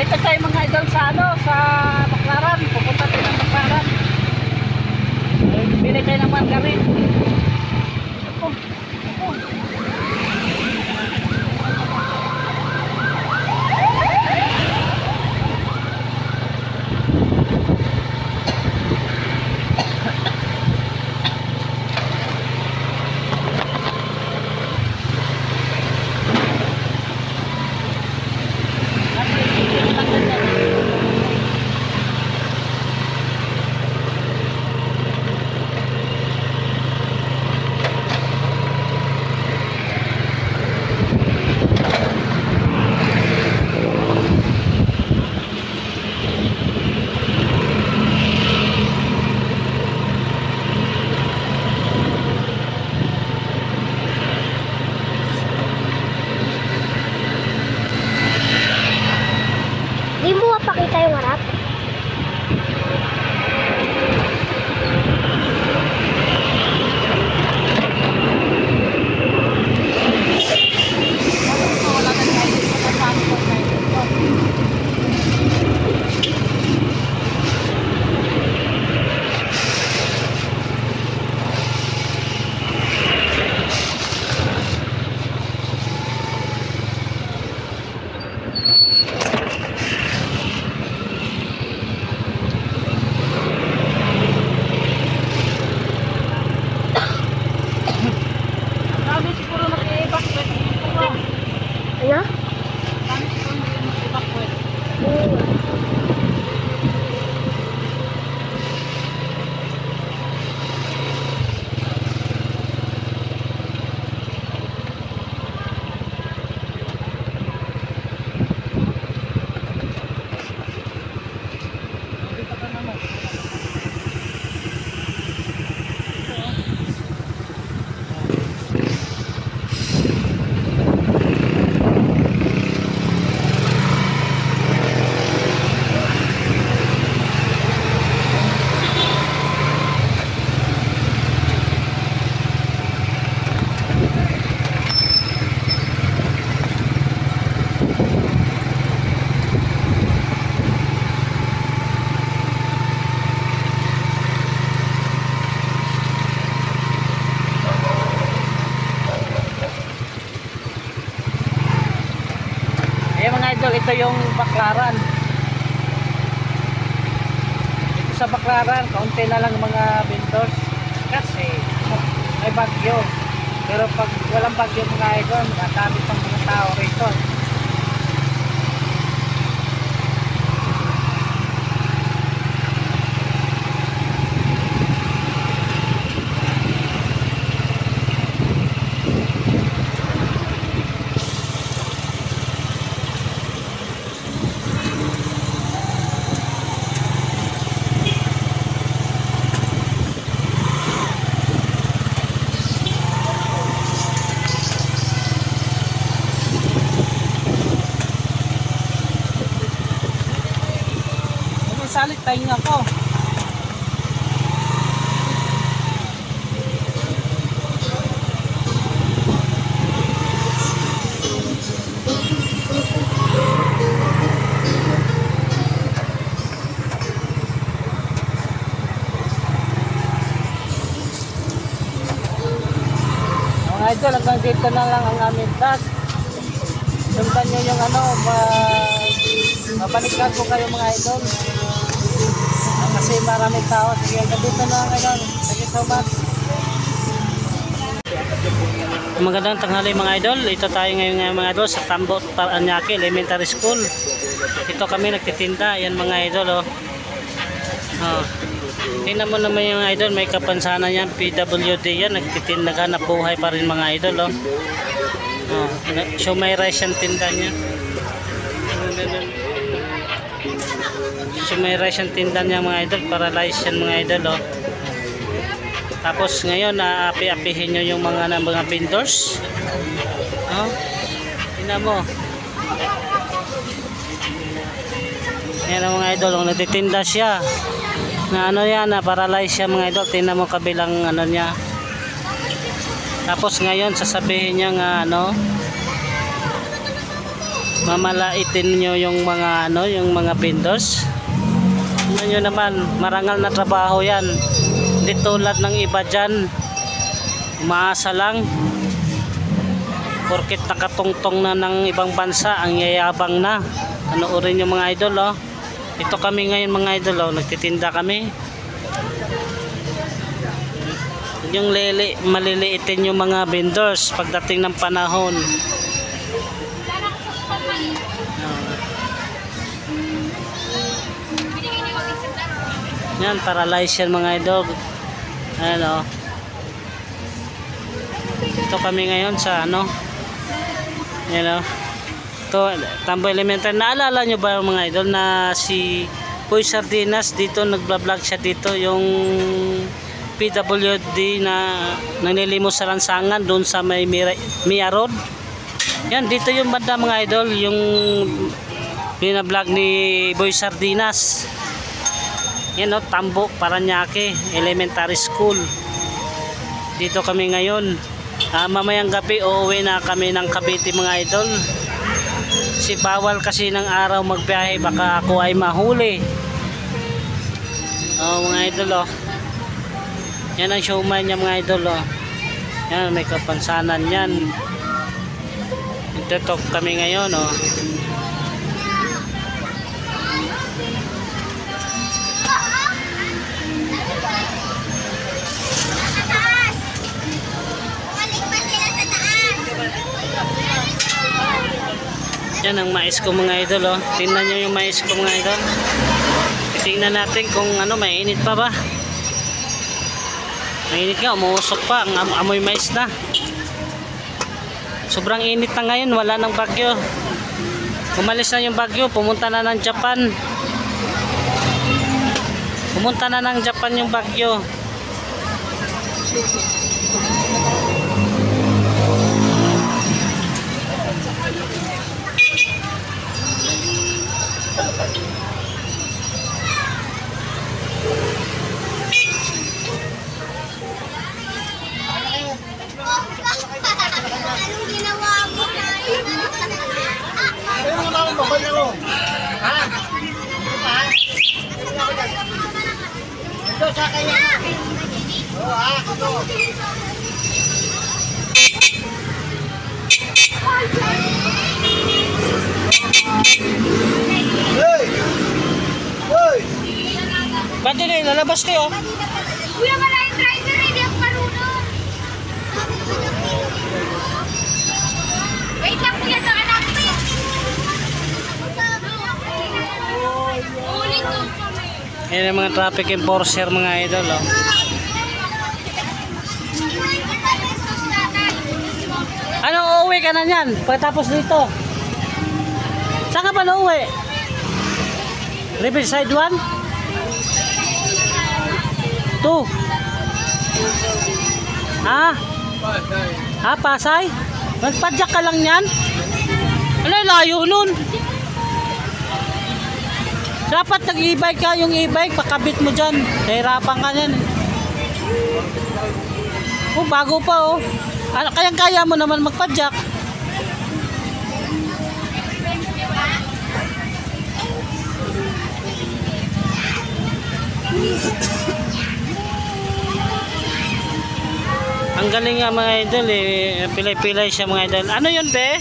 Bumalik tayo mga idol sa ano, sa Baclaran. Pupunta tayo ng Baclaran. Bili tayo ng margarin. Ako. Di mo mapakita yung harap? Ano? Ayan mga idol, ito yung Baclaran. Ito sa Baclaran, kaunti na lang mga vendors kasi may bagyo. Pero pag walang bagyo mga idol, matami pang mga tao rito. Salit tayo nga ko. Mga idol, hanggang dito na lang ang aming vlog. Sundan nyo yung ano, mabalikan ko kayo mga idol. Kasi maraming tao. Sige, hanggang dito na lang idol. Thank you so much. Magandang tanghali mga idol. Ito tayo ngayon mga idol sa Tambo Paranaque Elementary School. Ito kami nagtitinda. Yan mga idol oh. Tingnan mo naman yung idol, may kapansanan yan, PWD yan, naghanap buhay pa rin mga idol oh. So may rice yung tinda niya. So may rice yung tinda niya mga idol, para rice yan mga idol oh. Tapos ngayon naapi-apihin nyo yung mga vendors oh. Tingnan mo. Yan ang mga idol, nagtitinda siya na ano yan, na paralyze siya mga idol. Tingnan mo kabilang ano niya. Tapos ngayon sasabihin niya nga ano, mamalaitin nyo yung mga ano, yung mga vendors. Nyo naman, marangal na trabaho yan. Hindi tulad ng iba dyan, umaasa lang porkit nakatungtong na ng ibang bansa, ang yayabang na. Panoorin yung mga idol, oh. Ito kami ngayon mga idol, oh. Nagtitinda kami. Yung maliliitin yung mga vendors pagdating ng panahon. Yan, paralyze yan mga idol. Ayan, oh. Ito kami ngayon sa ano, yan, oh. Ito, Tambo Elementary. Naalala nyo ba mga idol na si Boy Sardinas dito, nagbablog siya dito, yung PWD na nanlilimos sa lansangan doon sa may Mia Road. Yan, dito yung banda mga idol, yung binablog ni Boy Sardinas. Yan, oh, Tambo, Paranaque Elementary School. Dito kami ngayon. Mamayang gabi uuwi na kami ng Cavite mga idol. Si bawal kasi ng araw magbiyahe, baka ako ay mahuli. Oh mga idol, oh. Yan ang showman niya mga idol, oh. Yan, may kapansanan yan. Dito kami ngayon, oh. Yan ang mais ko mga idol, oh. Tingnan nyo yung mais ko mga idol. Tingnan natin kung ano, mainit pa ba. Mainit nga, umuusok pa. Ang amoy mais na. Sobrang init na ngayon, wala nang bagyo. Umalis na yung bagyo, pumunta na ng Japan. Pumunta na ng Japan yung bagyo. Anong ginawa mo na yun? Ayun mo naman, bakal niya mo. Ha? Ito sa kanya. Oo, ha? Ito. Hey! Hey! Ba't yun eh, lalabas tayo? Kuya, wala yung driver, hindi ako marunong. Wait lang, kuya, sa anak ko. Ulit ko kami. Yan yung mga traffic enforcer mga idol, oh. Ano, uuwi ka na yan pagkatapos dito? Saan ka pa na uwi? Riverside 1? 2? Ah? Ah, Pasay? Magpadyak ka lang yan? Wala, layo nun. Dapat nag-e-bike ka, yung e-bike, pakabit mo dyan. Nahirapan ka yan. Oh, bago pa, oh. Ano, kayang-kaya mo naman magpadyak. Ang galing nga mga idol, eh. Pilay-pilay siya mga idol. Ano yun, be?